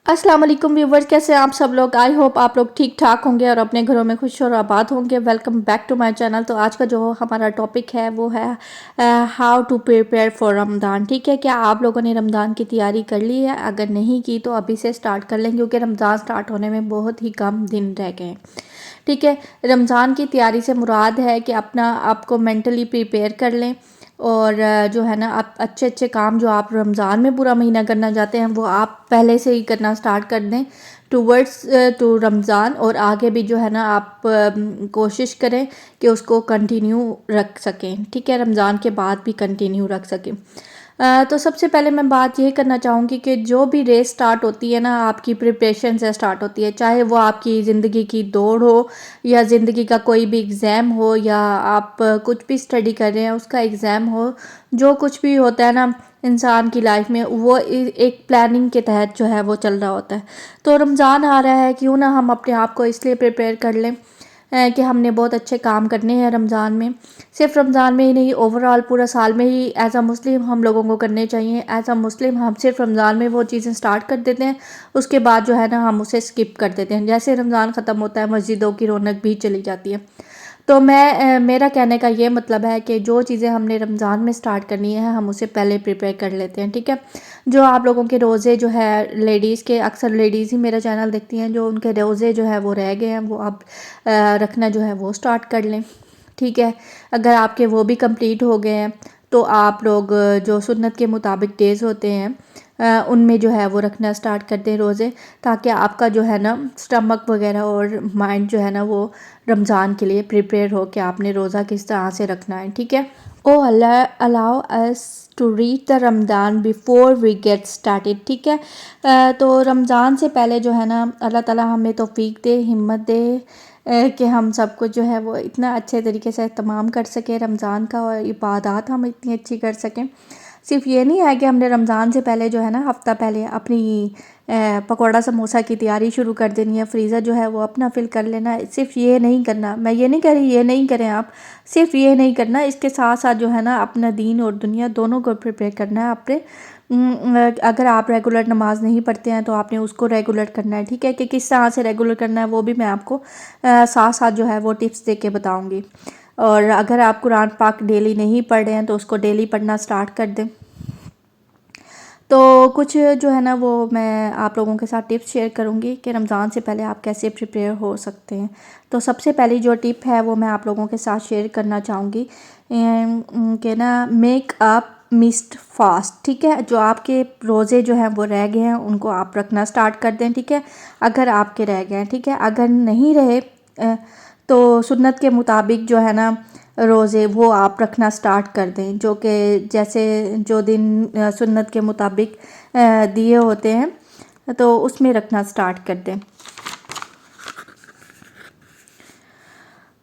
अस्सलाम वालेकुम व्यूवर्स, कैसे हैं आप सब लोग। आई होप आप लोग ठीक ठाक होंगे और अपने घरों में खुश और आबाद होंगे। Welcome back to my channel. तो आज का जो हमारा टॉपिक है वो है how to prepare for Ramzan. ठीक है, क्या आप लोगों ने रमज़ान की तैयारी कर ली है? अगर नहीं की तो अभी से स्टार्ट कर लें, क्योंकि रमज़ान स्टार्ट होने में बहुत ही कम दिन रह गए हैं। ठीक है, रमज़ान की तैयारी से मुराद है कि अपना आपको मेंटली प्रिपेयर कर लें और जो है ना आप अच्छे अच्छे काम जो आप रमज़ान में पूरा महीना करना चाहते हैं वो आप पहले से ही करना स्टार्ट कर दें टूवर्ड्स टू रमज़ान। और आगे भी जो है ना आप कोशिश करें कि उसको कंटिन्यू रख सकें। ठीक है, रमज़ान के बाद भी कंटिन्यू रख सकें। तो सबसे पहले मैं बात ये करना चाहूँगी कि जो भी रेस स्टार्ट होती है ना आपकी प्रिपरेशन से स्टार्ट होती है, चाहे वो आपकी ज़िंदगी की दौड़ हो या ज़िंदगी का कोई भी एग्ज़ाम हो या आप कुछ भी स्टडी कर रहे हैं उसका एग्ज़ाम हो। जो कुछ भी होता है ना इंसान की लाइफ में वो एक प्लानिंग के तहत जो है वो चल रहा होता है। तो रमज़ान आ रहा है, क्यों ना हम अपने आप को इसलिए प्रिपेयर कर लें कि हमने बहुत अच्छे काम करने हैं रमज़ान में। सिर्फ रमज़ान में ही नहीं, ओवरऑल पूरा साल में ही एज अ मुस्लिम हम लोगों को करने चाहिए। एज अ मुस्लिम हम सिर्फ रमज़ान में वो चीज़ें स्टार्ट कर देते हैं, उसके बाद जो है ना हम उसे स्किप कर देते हैं। जैसे रमज़ान ख़त्म होता है मस्जिदों की रौनक भी चली जाती है। तो मेरा कहने का ये मतलब है कि जो चीज़ें हमने रमज़ान में स्टार्ट करनी है हम उसे पहले प्रिपेयर कर लेते हैं। ठीक है, जो आप लोगों के रोज़े जो है लेडीज़ के, अक्सर लेडीज़ ही मेरा चैनल देखती हैं, जो उनके रोज़े जो है वो रह गए हैं वो अब रखना जो है वो स्टार्ट कर लें। ठीक है, अगर आपके वो भी कंप्लीट हो गए हैं तो आप लोग जो सुन्नत के मुताबिक डेज़ होते हैं उनमें जो है वो रखना स्टार्ट कर दें रोज़े, ताकि आपका जो है ना स्टमक वगैरह और माइंड जो है ना वो रमज़ान के लिए प्रिपेयर हो कि आपने रोज़ा किस तरह से रखना है। ठीक है, oh Allah allow us to reach the Ramadan before we get started. ठीक है, तो रमज़ान से पहले जो है ना अल्लाह ताला हमें तौफीक दे, हिम्मत दे कि हम सब कुछ जो है वो इतना अच्छे तरीके से तमाम कर सकें रमज़ान का, और इबादत हम इतनी अच्छी कर सकें। सिर्फ ये नहीं है कि हमने रमज़ान से पहले जो है ना हफ़्ता पहले अपनी पकौड़ा समोसा की तैयारी शुरू कर देनी है, फ्रीज़र जो है वो अपना फिल कर लेना है। सिर्फ ये नहीं करना, मैं ये नहीं कह रही ये नहीं करें आप, सिर्फ ये नहीं करना, इसके साथ साथ जो है ना अपना दीन और दुनिया दोनों को प्रिपेयर करना है आपने। अगर आप रेगुलर नमाज नहीं पढ़ते हैं तो आपने उसको रेगुलर करना है। ठीक है, कि किस तरह से रेगुलर करना है वो भी मैं आपको साथ साथ जो है वो टिप्स दे के बताऊँगी। और अगर आप कुरान पाक डेली नहीं पढ़ रहे हैं तो उसको डेली पढ़ना स्टार्ट कर दें। तो कुछ जो है ना वो मैं आप लोगों के साथ टिप्स शेयर करूँगी कि रमज़ान से पहले आप कैसे प्रिपेयर हो सकते हैं। तो सबसे पहली जो टिप है वो मैं आप लोगों के साथ शेयर करना चाहूँगी कि ना मेक अप मिस्ड फास्ट। ठीक है, जो आपके रोज़े जो हैं वो रह गए हैं उनको आप रखना स्टार्ट कर दें। ठीक है, अगर आपके रह गए हैं, ठीक है, अगर नहीं रहे तो सुन्नत के मुताबिक जो है ना रोज़े वो आप रखना स्टार्ट कर दें, जो कि जैसे जो दिन सुन्नत के मुताबिक दिए होते हैं तो उसमें रखना स्टार्ट कर दें।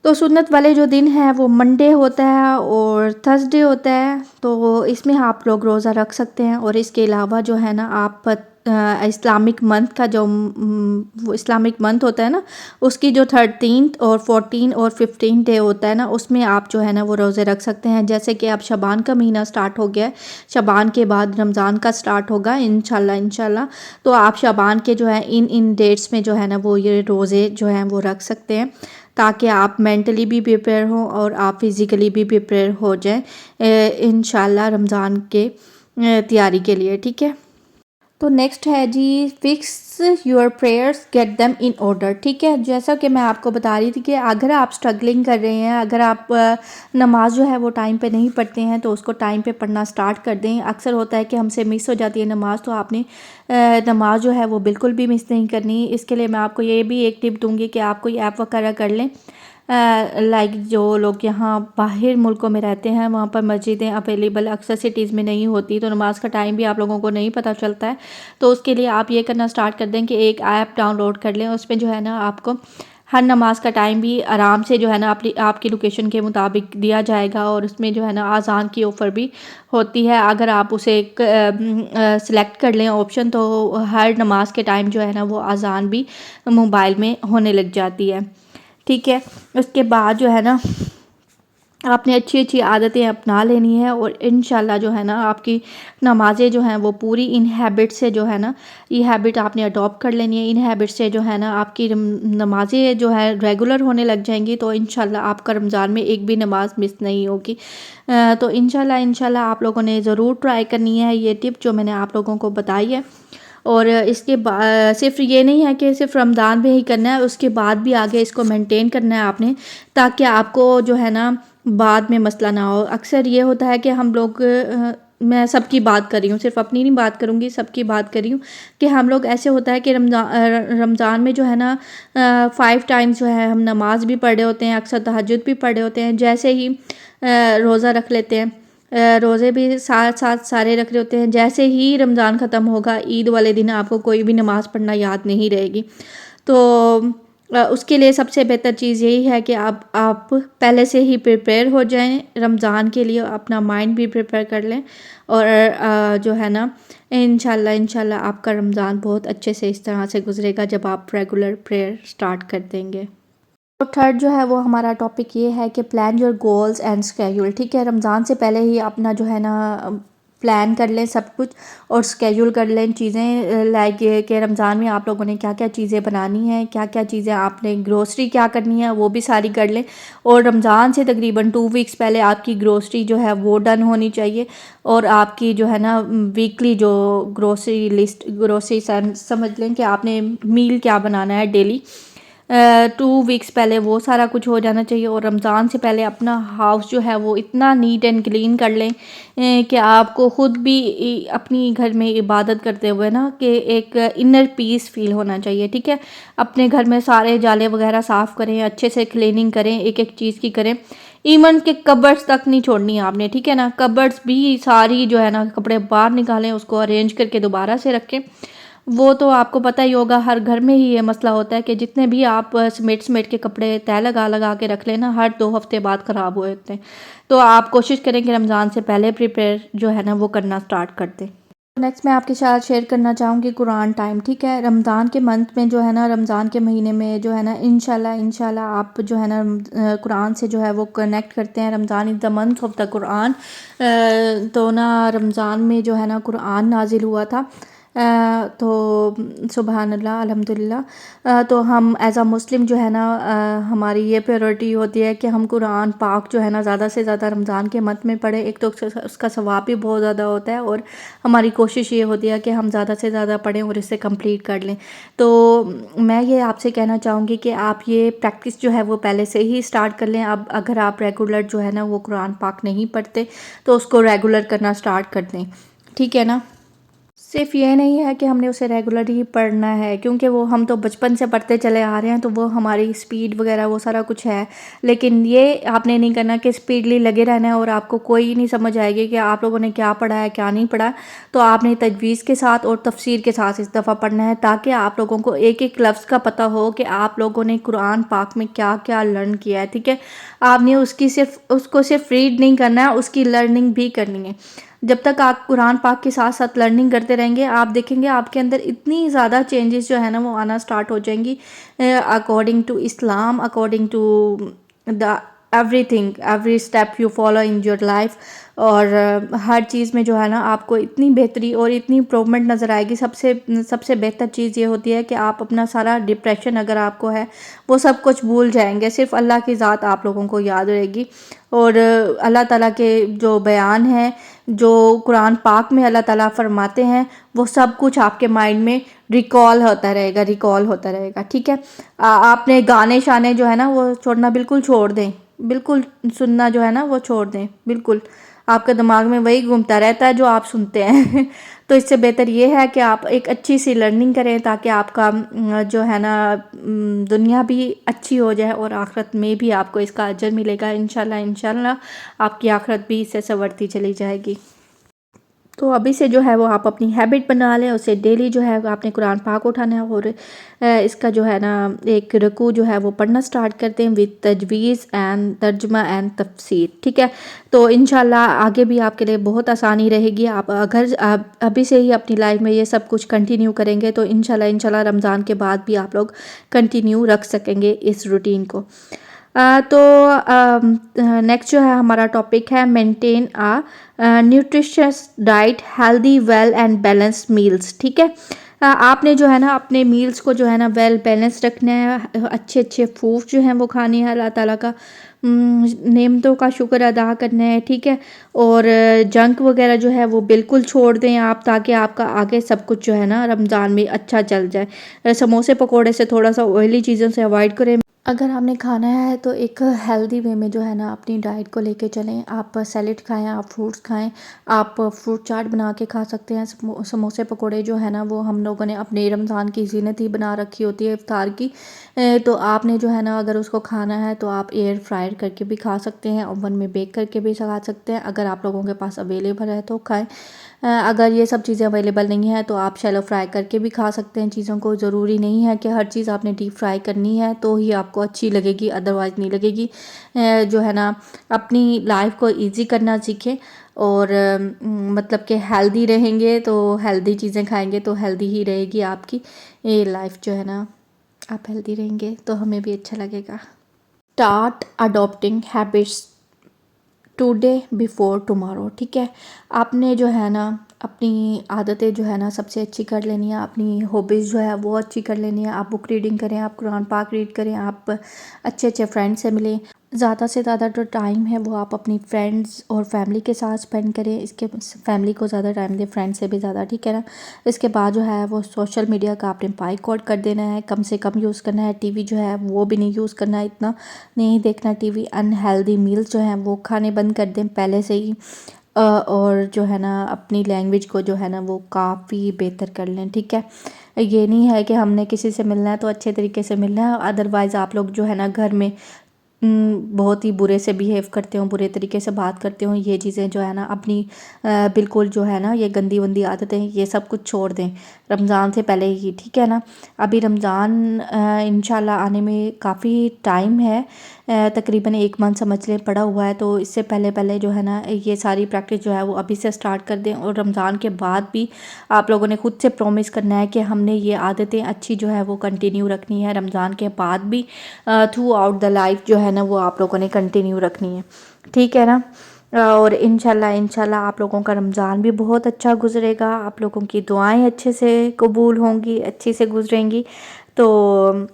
तो सुन्नत वाले जो दिन है वो मंडे होता है और थर्सडे होता है, तो इसमें आप लोग रोज़ा रख सकते हैं। और इसके अलावा जो है ना आप इस्लामिक मंथ का जो वो इस्लामिक मंथ होता है ना उसकी जो 13 और 14 और 15 डे होता है ना उसमें आप जो है ना वो रोज़े रख सकते हैं। जैसे कि अब शबान का महीना स्टार्ट हो गया है, शबान के बाद रमज़ान का स्टार्ट होगा इंशाल्लाह इंशाल्लाह। तो आप शबान के जो है इन डेट्स में जो है ना वो ये रोज़े जो हैं वो रख सकते हैं, ताकि आप मेंटली भी प्रिपेयर हों और आप फिज़िकली भी प्रिपेयर हो जाएं इंशाल्लाह रमज़ान के तैयारी के लिए। ठीक है, तो नेक्स्ट है जी fix your prayers get them in order. ठीक है, जैसा कि मैं आपको बता रही थी कि अगर आप स्ट्रगलिंग कर रहे हैं, अगर आप नमाज जो है वो टाइम पे नहीं पढ़ते हैं तो उसको टाइम पे पढ़ना स्टार्ट कर दें। अक्सर होता है कि हमसे मिस हो जाती है नमाज, तो आपने नमाज जो है वो बिल्कुल भी मिस नहीं करनी। इसके लिए मैं आपको ये भी एक टिप दूँगी कि आप कोई ऐप वगैरह कर लें। लाइक जो लोग यहाँ बाहर मुल्कों में रहते हैं वहाँ पर मस्जिदें अवेलेबल अक्सर सिटीज़ में नहीं होती, तो नमाज का टाइम भी आप लोगों को नहीं पता चलता है। तो उसके लिए आप ये करना स्टार्ट कर दें कि एक ऐप डाउनलोड कर लें, उसमें जो है ना आपको हर नमाज का टाइम भी आराम से जो है ना आपकी लोकेशन के मुताबिक दिया जाएगा। और उसमें जो है ना आज़ान की ऑफ़र भी होती है, अगर आप उसे सिलेक्ट कर लें ऑप्शन तो हर नमाज के टाइम जो है ना वो आज़ान भी मोबाइल में होने लग जाती है। ठीक है, उसके बाद जो है ना आपने अच्छी-अच्छी आदतें अपना लेनी है और इंशाल्लाह जो है ना आपकी नमाज़ें जो हैं वो पूरी इन हैबिट से जो है ना, ये हैबिट आपने अडॉप्ट कर लेनी है। इन हैबिट से जो है ना आपकी नमाज़ें जो है रेगुलर होने लग जाएँगी, तो इंशाल्लाह आपका रमज़ान में एक भी नमाज़ मिस नहीं होगी। तो इंशाल्लाह आप लोगों ने ज़रूर ट्राई करनी है ये टिप जो मैंने आप लोगों को बताई है। और इसके सिर्फ़ ये नहीं है कि सिर्फ़ रमज़ान में ही करना है, उसके बाद भी आगे इसको मेंटेन करना है आपने, ताकि आपको जो है ना बाद में मसला ना हो। अक्सर ये होता है कि हम लोग मैं सबकी बात कर रही हूँ, सिर्फ़ अपनी नहीं बात करूँगी, सबकी बात कर रही हूँ कि हम लोग ऐसे होता है कि रमज़ान में जो है ना 5 टाइम्स जो है हम नमाज़ भी पढ़े होते हैं, अक्सर तहज्जुद भी पढ़े होते हैं। जैसे ही रोज़ा रख लेते हैं, रोज़े भी साथ-साथ सारे रख रहे होते हैं। जैसे ही रमज़ान ख़त्म होगा, ईद वाले दिन आपको कोई भी नमाज़ पढ़ना याद नहीं रहेगी। तो उसके लिए सबसे बेहतर चीज़ यही है कि आप पहले से ही प्रिपेयर हो जाएँ रमज़ान के लिए, अपना माइंड भी प्रिपेयर कर लें और जो है ना इंशाल्लाह आपका रमज़ान बहुत अच्छे से इस तरह से गुज़रेगा जब आप रेगुलर प्रेयर स्टार्ट कर देंगे। तो थर्ड जो है वो हमारा टॉपिक ये है कि plan your goals and schedule. ठीक है, रमज़ान से पहले ही अपना जो है ना प्लान कर लें सब कुछ और स्केड्यूल कर लें चीज़ें, लाइक ये कि रमज़ान में आप लोगों ने क्या क्या चीज़ें बनानी है, क्या क्या चीज़ें आपने ग्रोसरी क्या करनी है वो भी सारी कर लें। और रमज़ान से तकरीबन 2 वीक्स पहले आपकी ग्रोसरी जो है वो डन होनी चाहिए और आपकी जो है ना वीकली जो ग्रोसरी लिस्ट, ग्रोसरी समझ लें कि आपने मील क्या बनाना है डेली, 2 वीक्स पहले वो सारा कुछ हो जाना चाहिए। और रमज़ान से पहले अपना हाउस जो है वो इतना नीट एंड क्लीन कर लें कि आपको ख़ुद भी अपनी घर में इबादत करते हुए ना कि एक इनर पीस फील होना चाहिए। ठीक है, अपने घर में सारे जाले वगैरह साफ़ करें, अच्छे से क्लीनिंग करें, एक एक चीज़ की करें। इवन के कबर्ड्स तक नहीं छोड़नी आपने, ठीक है ना, कबर्ड्स भी सारी जो है ना कपड़े बाहर निकालें, उसको अरेंज करके दोबारा से रखें। वो तो आपको पता ही होगा, हर घर में ही ये मसला होता है कि जितने भी आप समेट के कपड़े तय लगा लगा के रख लेना, हर 2 हफ्ते बाद ख़राब हो जाते हैं। तो आप कोशिश करें कि रमज़ान से पहले प्रिपेयर जो है ना वो करना स्टार्ट कर दें। नेक्स्ट मैं आपके साथ शेयर करना चाहूँगी कुरान टाइम। ठीक है, रमज़ान के मंथ में जो है ना, रमज़ान के महीने में जो है ना इंशाल्लाह आप जो है ना कुरान से जो है वो कनेक्ट करते हैं। Ramzan is the month of the Quran. तो ना रमज़ान में जो है ना कुरान नाजिल हुआ था। तो सुबहान अल्लाह अल्हम्दुलिल्लाह। तो हम एज़ अ मुस्लिम जो है ना हमारी ये प्रायोरिटी होती है कि हम कुरान पाक जो है ना ज़्यादा से ज़्यादा रमज़ान के मंथ में पढ़ें। एक तो उसका सवाब भी बहुत ज़्यादा होता है और हमारी कोशिश ये होती है कि हम ज़्यादा से ज़्यादा पढ़ें और इसे कंप्लीट कर लें। तो मैं ये आपसे कहना चाहूँगी कि आप ये प्रैक्टिस जो है वो पहले से ही स्टार्ट कर लें। अब अगर आप रेगुलर जो है ना वो कुरान पाक नहीं पढ़ते तो उसको रेगुलर करना स्टार्ट कर दें। ठीक है ना, सिर्फ़ ये नहीं है कि हमने उसे रेगुलर ही पढ़ना है, क्योंकि वो हम तो बचपन से पढ़ते चले आ रहे हैं, तो वो हमारी स्पीड वगैरह वो सारा कुछ है। लेकिन ये आपने नहीं करना कि स्पीडली लगे रहना है और आपको कोई नहीं समझ आएगी कि आप लोगों ने क्या पढ़ा है क्या नहीं पढ़ा। तो आपने तजवीज़ के साथ और तफसीर के साथ इस दफ़ा पढ़ना है, ताकि आप लोगों को एक एक लफ्ज़ का पता हो कि आप लोगों ने कुरान पाक में क्या क्या लर्न किया है। ठीक है, आपने उसको सिर्फ रीड नहीं करना है, उसकी लर्निंग भी करनी है। जब तक आप कुरान पाक के साथ साथ लर्निंग करते रहेंगे, आप देखेंगे आपके अंदर इतनी ज़्यादा चेंजेस जो है ना वो आना स्टार्ट हो जाएंगी, according to Islam, according to the everything, every step you follow in your life. और हर चीज़ में जो है ना आपको इतनी बेहतरी और इतनी इम्प्रूवमेंट नज़र आएगी। सबसे सबसे बेहतर चीज़ ये होती है कि आप अपना सारा डिप्रेशन अगर आपको है वो सब कुछ भूल जाएंगे, सिर्फ अल्लाह की ज़ात आप लोगों को याद रहेगी। और अल्लाह ताला के जो बयान हैं, जो कुरान पाक में अल्लाह ताला फरमाते हैं, वो सब कुछ आपके माइंड में रिकॉल होता रहेगा, रिकॉल होता रहेगा। ठीक है, आपने गाने शाने जो है ना वो छोड़ना बिल्कुल छोड़ दें, बिल्कुल सुनना जो है ना वो छोड़ दें बिल्कुल। आपके दिमाग में वही घूमता रहता है जो आप सुनते हैं। तो इससे बेहतर ये है कि आप एक अच्छी सी लर्निंग करें, ताकि आपका जो है ना दुनिया भी अच्छी हो जाए और आखिरत में भी आपको इसका अजर मिलेगा। इंशाल्लाह आपकी आखिरत भी इससे संवरती चली जाएगी। तो अभी से जो है वो आप अपनी हैबिट बना लें, उसे डेली जो है आपने कुरान पाक उठाना है और इसका जो है ना एक रुकू जो है वो पढ़ना स्टार्ट करते हैं विद तजवीज़ एंड तर्जमा एंड तफसीर। ठीक है, तो इंशाल्लाह आगे भी आपके लिए बहुत आसानी रहेगी। आप अगर आप अभी से ही अपनी लाइफ में ये सब कुछ कंटिन्यू करेंगे तो इंशाल्लाह रमज़ान के बाद भी आप लोग कंटिन्यू रख सकेंगे इस रूटीन को। तो नेक्स्ट जो है हमारा टॉपिक है maintain a nutritious diet healthy well and balance meals. ठीक है, आपने जो है ना अपने मील्स को जो है ना वेल बैलेंस रखना है, अच्छे अच्छे फूड जो हैं वो खाने हैं, अल्लाह ताला का नेमतों का शुक्र अदा करना है। ठीक है, और जंक वगैरह जो है वो बिल्कुल छोड़ दें आप, ताकि आपका आगे सब कुछ जो है ना रमज़ान में अच्छा चल जाए। समोसे पकोड़े से थोड़ा सा ऑयली चीज़ों से अवॉइड करें। अगर आपने खाना है तो एक हेल्दी वे में जो है ना अपनी डाइट को लेके चलें। आप सैलेड खाएं, आप फ्रूट्स खाएं, आप फ्रूट चाट बना के खा सकते हैं। समोसे पकोड़े जो है ना वो हम लोगों ने अपने रमज़ान की ज़ीनत ही बना रखी होती है इफ्तार की। तो आपने जो है ना अगर उसको खाना है तो आप एयर फ्रायर करके भी खा सकते हैं, ओवन में बेक करके भी खा सकते हैं। अगर आप लोगों के पास अवेलेबल है तो खाएँ। अगर ये सब चीज़ें अवेलेबल नहीं है तो आप शैलो फ्राई करके भी खा सकते हैं चीज़ों को। ज़रूरी नहीं है कि हर चीज़ आपने डीप फ्राई करनी है तो ही आपको अच्छी लगेगी, अदरवाइज़ नहीं लगेगी। जो है ना अपनी लाइफ को इजी करना सीखें, और मतलब कि हेल्दी रहेंगे तो हेल्दी चीज़ें खाएंगे तो हेल्दी ही रहेगी आपकी ये लाइफ जो है ना। आप हेल्दी रहेंगे तो हमें भी अच्छा लगेगा। Start adopting habits today before tomorrow. ठीक है, आपने जो है ना अपनी आदतें जो है ना सबसे अच्छी कर लेनी है, अपनी हॉबीज़ जो है वो अच्छी कर लेनी है। आप बुक रीडिंग करें, आप कुरान पाक रीड करें, आप अच्छे अच्छे फ्रेंड्स से मिलें। ज़्यादा से ज़्यादा जो टाइम है वो आप अपनी फ्रेंड्स और फैमिली के साथ स्पेंड करें। इसके फैमिली को ज़्यादा टाइम दें, फ्रेंड्स से भी ज़्यादा। ठीक है ना, इसके बाद जो है वो सोशल मीडिया का आपने बाइकआउट कर देना है, कम से कम यूज़ करना है। टीवी जो है वो भी नहीं यूज़ करना है, इतना नहीं देखना टीवी। अनहेल्दी मील्स जो हैं वो खाने बंद कर दें पहले से ही। और जो है ना अपनी लैंग्वेज को जो है ना वो काफ़ी बेहतर कर लें। ठीक है, ये नहीं है कि हमने किसी से मिलना है तो अच्छे तरीके से मिलना है, अदरवाइज़ आप लोग जो है ना घर में बहुत ही बुरे से बिहेव करते हो, बुरे तरीके से बात करते हो। ये चीज़ें जो है ना अपनी बिल्कुल जो है ना ये गंदी वंदी आदतें ये सब कुछ छोड़ दें रमज़ान से पहले ही। ठीक है ना, अभी रमज़ान इंशाल्लाह आने में काफ़ी टाइम है, तकरीबन 1 मंथ समझ लें पड़ा हुआ है। तो इससे पहले पहले जो है ना ये सारी प्रैक्टिस जो है वो अभी से स्टार्ट कर दें। और रमज़ान के बाद भी आप लोगों ने खुद से प्रॉमिस करना है कि हमने ये आदतें अच्छी जो है वो कंटिन्यू रखनी है रमज़ान के बाद भी, थ्रू आउट द लाइफ जो है ना वो आप लोगों ने कंटिन्यू रखनी है। ठीक है ना, और इंशाल्लाह आप लोगों का रमज़ान भी बहुत अच्छा गुजरेगा, आप लोगों की दुआएं अच्छे से कबूल होंगी, अच्छे से गुजरेंगी। तो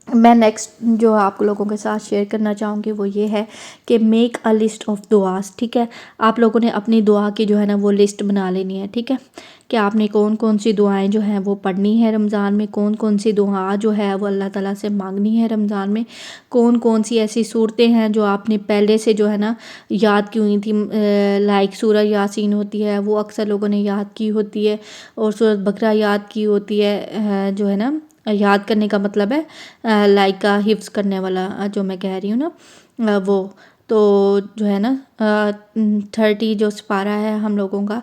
मैं नेक्स्ट जो आप लोगों के साथ शेयर करना चाहूँगी वो ये है कि मेक अ लिस्ट ऑफ दुआस। ठीक है, आप लोगों ने अपनी दुआ की जो है ना वो लिस्ट बना लेनी है। ठीक है, कि आपने कौन कौन सी दुआएं जो हैं वो पढ़नी है रमज़ान में, कौन कौन सी दुआ जो है वो अल्लाह ताला से मांगनी है रमज़ान में, कौन कौन सी ऐसी सूरतें हैं जो आपने पहले से जो है ना याद की हुई थी। लाइक सूरह यासीन होती है वो अक्सर लोगों ने याद की होती है, और सूरह बकरा याद की होती है। जो है ना याद करने का मतलब है लाइक का हिफ्स करने वाला, जो मैं कह रही हूँ ना वो। तो जो है ना 30 जो सिपारा है हम लोगों का,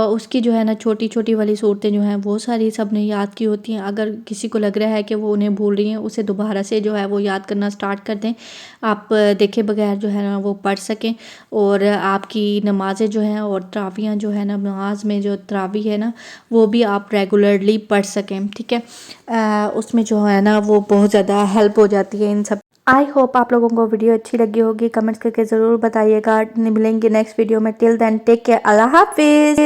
उसकी जो है ना छोटी छोटी वाली सूरतें जो हैं वो सारी सब ने याद की होती हैं। अगर किसी को लग रहा है कि वो उन्हें भूल रही हैं, उसे दोबारा से जो है वो याद करना स्टार्ट कर दें, आप देखे बगैर जो है ना वो पढ़ सकें। और आपकी नमाज़ें जो हैं और तरावियाँ जो है ना, नमाज में जो तरावी है ना वो भी आप रेगुलरली पढ़ सकें। ठीक है, उसमें जो है ना वो बहुत ज़्यादा हेल्प हो जाती है इन सब। आई होप आप लोगों को वीडियो अच्छी लगी होगी, कमेंट्स करके ज़रूर बताइएगा। मिलेंगे नेक्स्ट वीडियो में, टिल देन टेक केयर, अल्लाह हाफिज़।